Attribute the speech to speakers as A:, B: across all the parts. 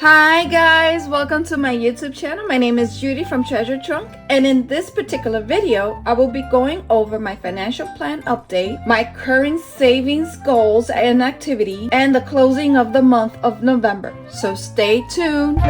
A: Hi guys, welcome to my YouTube channel. My name is Judy from Treasure Trunk, and in this particular video, I will be going over my financial plan update, my current savings goals and activity, and the closing of the month of November. So stay tuned.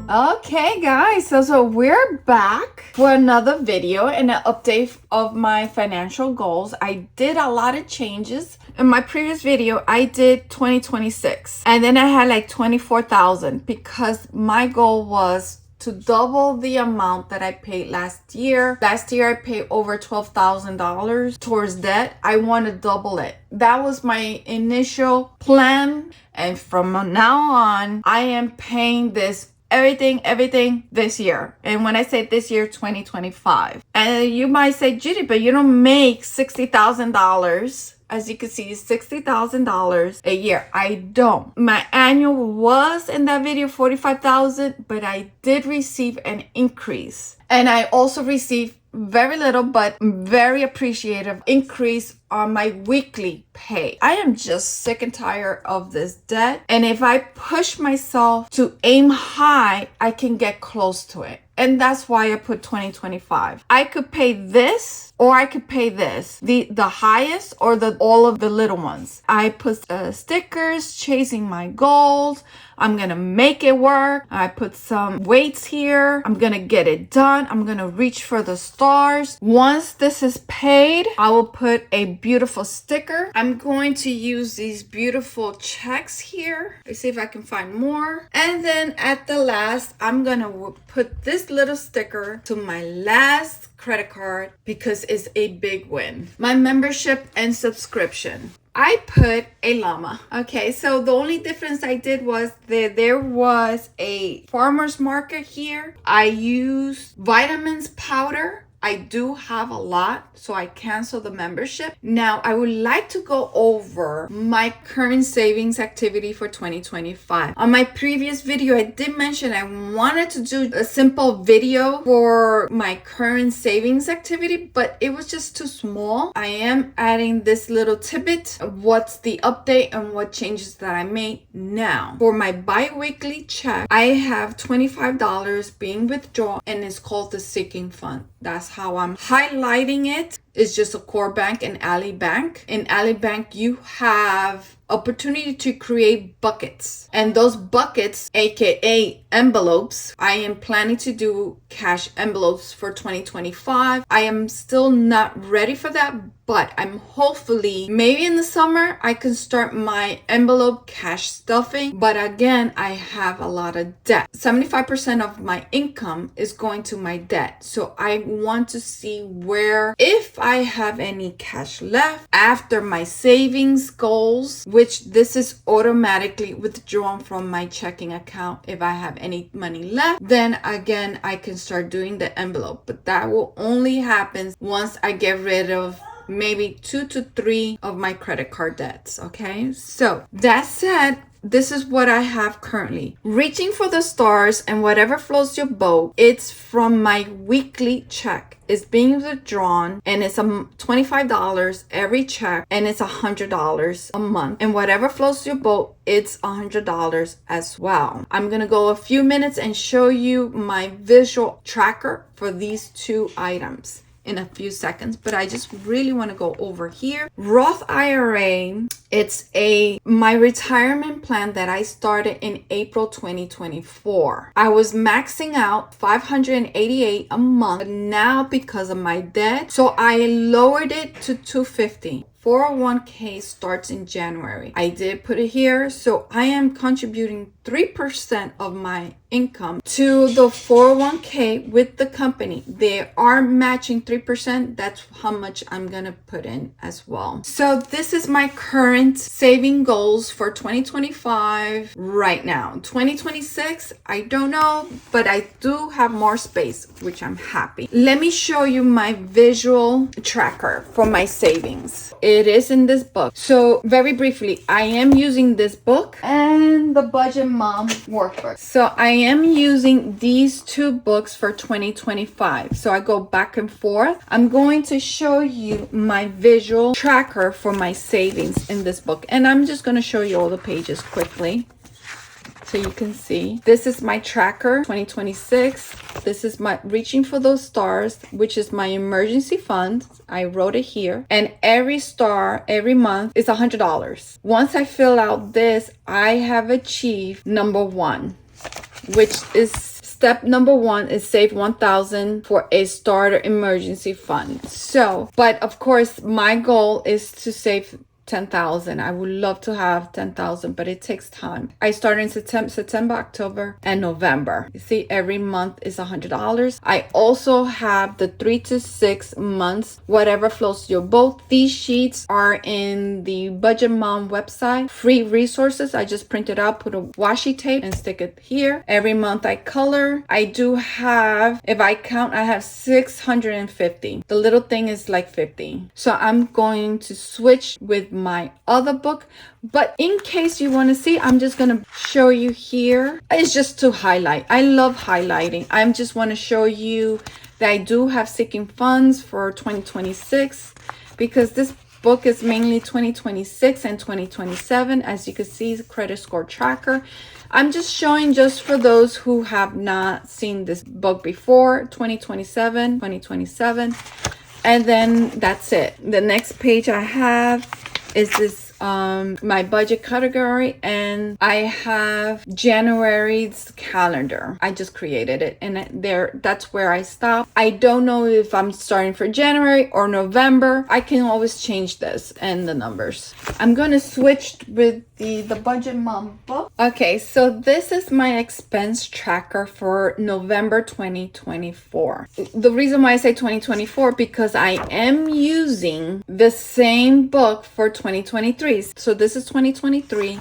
A: Okay guys, so we're back for another video and an update of my financial goals. I did a lot of changes. In my previous video, I did 2026 and then I had like 24,000 because my goal was to double the amount that I paid last year. Last year I paid over $12,000 towards debt. I want to double it. That was my initial plan, and from now on I am paying this everything this year. And when I say this year, 2025. And you might say, Judy, but you don't make $60,000. As you can see, $60,000 a year. I don't. My annual was in that video 45,000, but I did receive an increase. And I also received very little but very appreciative increase on my weekly pay. I am just sick and tired of this debt, and if I push myself to aim high, I can get close to it. And that's why I put 2025. I could pay this or I could pay this, the highest or all of the little ones. I put stickers, chasing my goals. I'm gonna make it work. I put some weights here. I'm gonna get it done. I'm gonna reach for the stars. Once this is paid, I will put a beautiful sticker. I'm going to use these beautiful checks here. Let's see if I can find more. And then at the last, I'm gonna put this little sticker to my last credit card because it's a big win. My membership and subscription. I put a llama. Okay, so the only difference I did was that there was a farmer's market here. I used vitamins powder. I do have a lot, so I canceled the membership. Now, I would like to go over my current savings activity for 2025. On my previous video, I did mention I wanted to do a simple video for my current savings activity, but it was just too small. I am adding this little tidbit of what's the update and what changes that I made now. For my bi-weekly check, I have $25 being withdrawn, and it's called the Seeking Fund. That's how I'm highlighting it. It's just a core bank and Ally Bank. In Ally Bank, you have opportunity to create buckets, and those buckets, aka envelopes, I am planning to do cash envelopes for 2025. I am still not ready for that, but I'm hopefully maybe in the summer I can start my envelope cash stuffing. But again, I have a lot of debt. 75% of my income is going to my debt, so I want to see where, if I have any cash left after my savings goals, which this is automatically withdrawn from my checking account. If I have any money left, then again I can start doing the envelope, but that will only happen once I get rid of maybe 2 to 3 of my credit card debts. Okay, so that said, this is what I have currently. Reaching for the stars and whatever floats your boat, it's from my weekly check. It's being withdrawn, and it's $25 every check, and it's $100 a month. And whatever floats your boat, it's $100 as well. I'm gonna go a few minutes and show you my visual tracker for these two items in a few seconds, but I just really want to go over here. Roth IRA, it's my retirement plan that I started in April 2024. I was maxing out $588 a month, but now because of my debt, so I lowered it to $250. 401k starts in January. I did put it here, so I am contributing 3% of my income to the 401k with the company. They are matching 3%. That's how much I'm gonna put in as well. So this is my current saving goals for 2025 right now. 2026, I don't know, but I do have more space, which I'm happy. Let me show you my visual tracker for my savings. it is in this book. So very briefly, I am using this book and the Budget Mom workbook. So I am using these two books for 2025. So I go back and forth. I'm going to show you my visual tracker for my savings in this book. And I'm just going to show you all the pages quickly, so you can see. This is my tracker 2026. This is my reaching for those stars, which is my emergency fund. I wrote it here. And every star every month is $100. Once I fill out this, I have achieved number one, which is step number one is save 1,000 for a starter emergency fund. So, but of course, my goal is to save 10,000. I would love to have 10,000, but it takes time. I started in September, October, and November. You see, every month is $100. I also have the 3 to 6 months, whatever floats your boat. These sheets are in the Budget Mom website. Free resources. I just print it out, put a washi tape, and stick it here. Every month I color. I do have, if I count, I have 650. The little thing is like 50. So I'm going to switch with my other book, but in case you want to see, I'm just going to show you here. It's just to highlight. I love highlighting. I just want to show you that I do have Seeking Funds for 2026, because this book is mainly 2026 and 2027. As you can see, the credit score tracker. I'm just showing just for those who have not seen this book before, 2027. And then that's it. The next page I have is this my budget category, and I have January's calendar. I just created it, and that's where I stop. I don't know if I'm starting for January or November. I can always change this and the numbers. I'm going to switch with the Budget Mom book. Okay, so this is my expense tracker for November 2024. The reason why I say 2024, because I am using the same book for 2023. So this is 2023.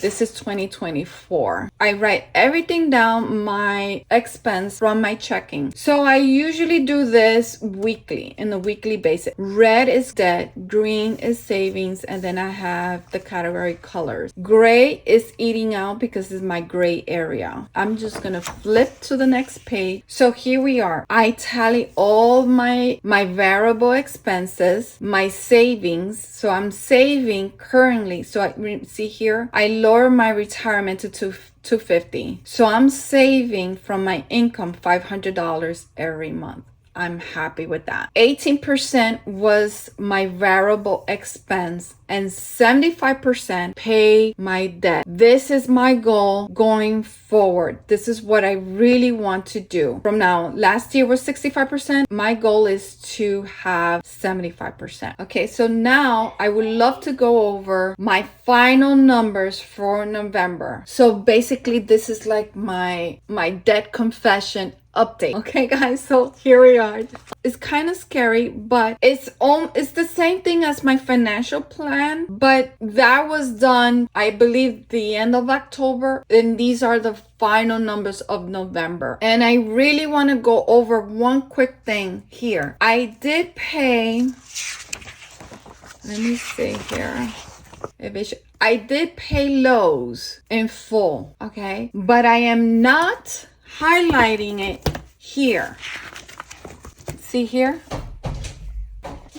A: This is 2024. I write everything down, my expense from my checking. So I usually do this weekly, in a weekly basis. Red is debt, green is savings, and then I have the category colors. Gray is eating out because it's my gray area. I'm just gonna flip to the next page. So here we are. I tally all my variable expenses, my savings. So I'm saving currently. So I see here, I lower my retirement to $250. So I'm saving from my income $500 every month. I'm happy with that. 18% was my variable expense, and 75% pay my debt. This is my goal going forward. This is what I really want to do. From now, last year was 65%. My goal is to have 75%. Okay, so now I would love to go over my final numbers for November. So basically, this is like my debt confession update. Okay, guys, so here we are. It's kind of scary, but it's the same thing as my financial plan, but that was done, I believe, the end of October, and these are the final numbers of November. And I really want to go over one quick thing here. I did pay, let me see here. I did pay Lowe's in full, okay? But I am not highlighting it here. See here?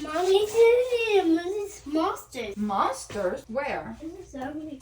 B: Mommy, this monsters.
A: Monsters? Where?
B: This is ugly.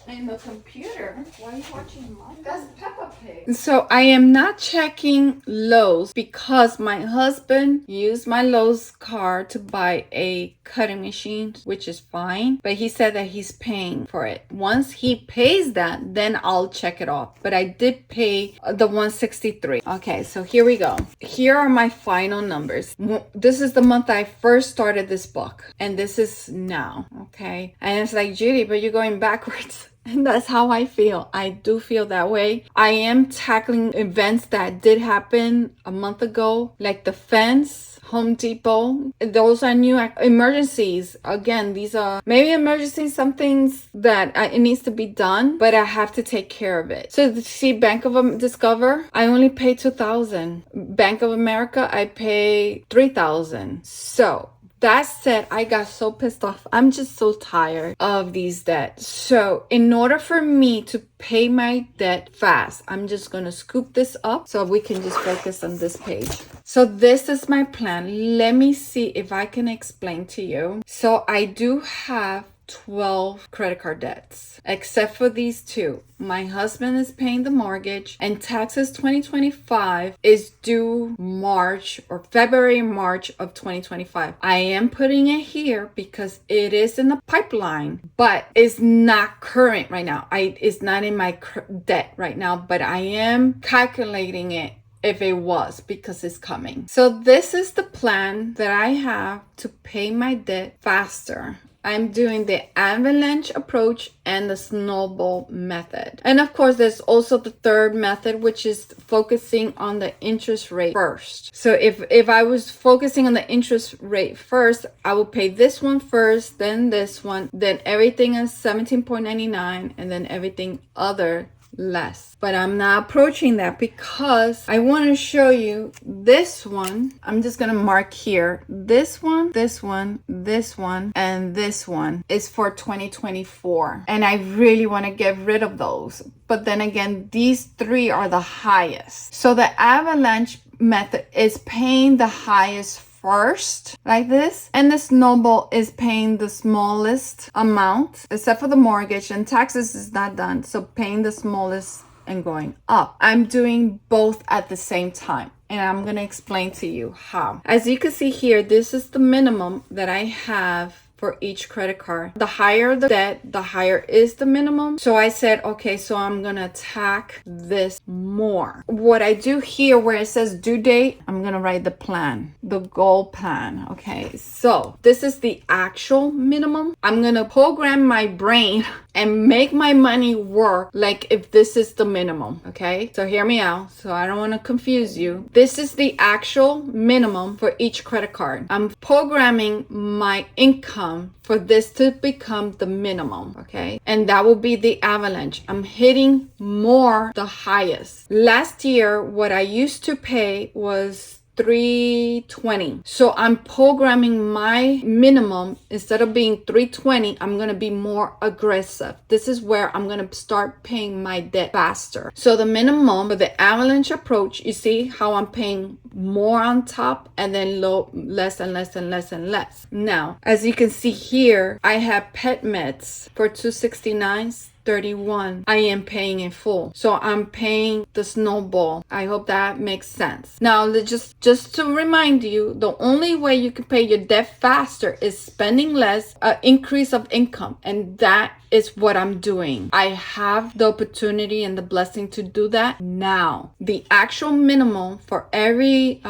A: In the computer. Why are you watching monsters? That's Peppa Pig. So I am not checking Lowe's because my husband used my Lowe's card to buy a cutting machine, which is fine. But he said that he's paying for it. Once he pays that, then I'll check it off. But I did pay the $163. Okay, so here we go. Here are my final numbers. This is the month I first started this book, and this is now. Okay, and it's like, Judy, but you're going backwards. And that's how I feel. I do feel that way. I am tackling events that did happen a month ago, like the fence, Home Depot. Those are new emergencies. Again, these are maybe emergencies, some things that it needs to be done, but I have to take care of it. So see, Bank of Discover, I only pay $2,000. Bank of America, I pay $3,000. So that said, I got so pissed off. I'm just so tired of these debts. So in order for me to pay my debt fast, I'm just going to scoop this up so we can just focus on this page. So this is my plan. Let me see if I can explain to you. So I do have 12 credit card debts, except for these two. My husband is paying the mortgage, and taxes 2025 is due March or February, March of 2025. I am putting it here because it is in the pipeline, but it's not current right now. It's not in my debt right now, but I am calculating it if it was, because it's coming. So this is the plan that I have to pay my debt faster. I'm doing the avalanche approach and the snowball method. And of course, there's also the third method, which is focusing on the interest rate first. So if I was focusing on the interest rate first, I will pay this one first, then this one, then everything is 17.99, and then everything other less. But I'm not approaching that because I want to show you this one. I'm just going to mark here. This one, this one, this one, and this one is for 2024. And I really want to get rid of those. But then again, these three are the highest. So the avalanche method is paying the highest first, like this, and the snowball is paying the smallest amount, except for the mortgage, and taxes is not done, so paying the smallest and going up. I'm doing both at the same time, and I'm going to explain to you how. As you can see here, this is the minimum that I have for each credit card. The higher the debt, the higher is the minimum. So I said, okay, so I'm gonna attack this more. What I do here where it says due date, I'm gonna write the plan, the goal plan. Okay, so this is the actual minimum. I'm gonna program my brain and make my money work like if this is the minimum. Okay, so hear me out, so I don't want to confuse you. This is the actual minimum for each credit card. I'm programming my income for this to become the minimum. Okay, and that will be the avalanche. I'm hitting more the highest. Last year what I used to pay was $320. So I'm programming my minimum. Instead of being $320, I'm going to be more aggressive. This is where I'm going to start paying my debt faster. So the minimum for the avalanche approach, you see how I'm paying more on top and then less and less and less and less. Now, as you can see here, I have pet meds for $269.31. I am paying in full. So I'm paying the snowball. I hope that makes sense. Now, just to remind you, the only way you can pay your debt faster is spending less, increase of income. And that is what I'm doing. I have the opportunity and the blessing to do that now. The actual minimum for every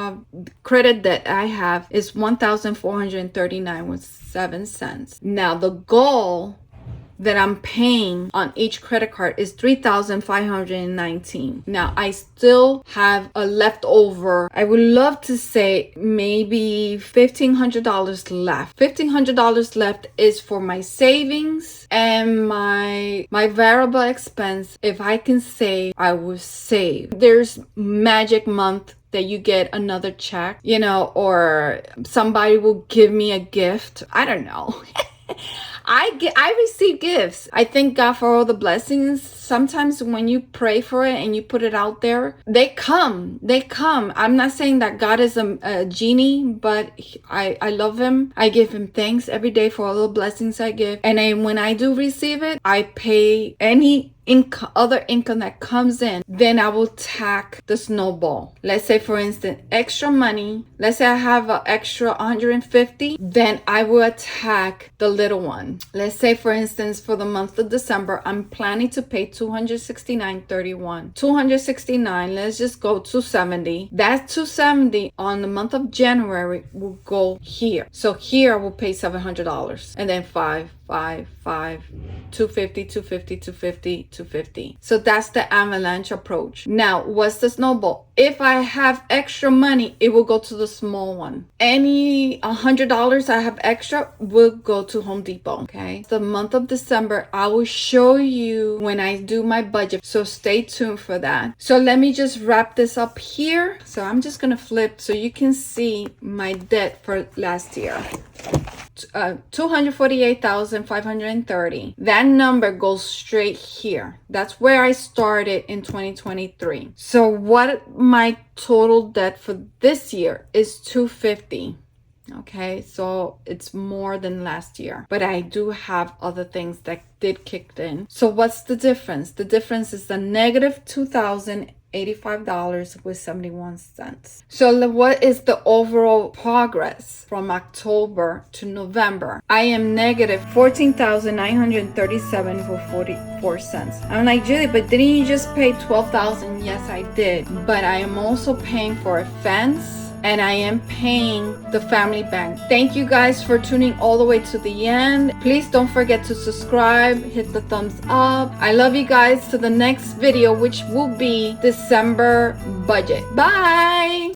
A: credit that I have is $1,439.07. Now, the goal that I'm paying on each credit card is $3,519. Now I still have a leftover. I would love to say maybe $1,500 left. $1,500 left is for my savings and my variable expense. If I can save, I will save. There's magic month that you get another check, or somebody will give me a gift. I don't know. I receive gifts. I thank God for all the blessings. Sometimes when you pray for it and you put it out there, they come. I'm not saying that God is a genie, but I love him. I give him thanks every day for all the blessings I give. And when I do receive it, I pay any other income that comes in. Then I will tack the snowball. Let's say, for instance, extra money. Let's say I have an extra 150. Then I will attack the little one. Let's say, for instance, for the month of December, I'm planning to pay $269.31. $269. Let's just go $270. That $270 on the month of January will go here. So here I will pay $700, and then $500. 250, 250, 250, 250. So that's the avalanche approach. Now, what's the snowball? If I have extra money, it will go to the small one. Any $100 I have extra will go to Home Depot, okay? The month of December, I will show you when I do my budget. So stay tuned for that. So let me just wrap this up here. So I'm just gonna flip so you can see my debt for last year. 248,530. That number goes straight here. That's where I started in 2023. So what my total debt for this year is 250. Okay, so it's more than last year, but I do have other things that did kick in. So what's the difference? The difference is the negative $2,085.71. So what is the overall progress from October to November? I am negative $14,937.44. I'm like, Judy, but didn't you just pay $12,000? Yes, I did, but I am also paying for a fence, and I am paying the family bank. Thank you guys for tuning all the way to the end. Please don't forget to subscribe, hit the thumbs up. I love you guys. To the next video, which will be December budget. Bye.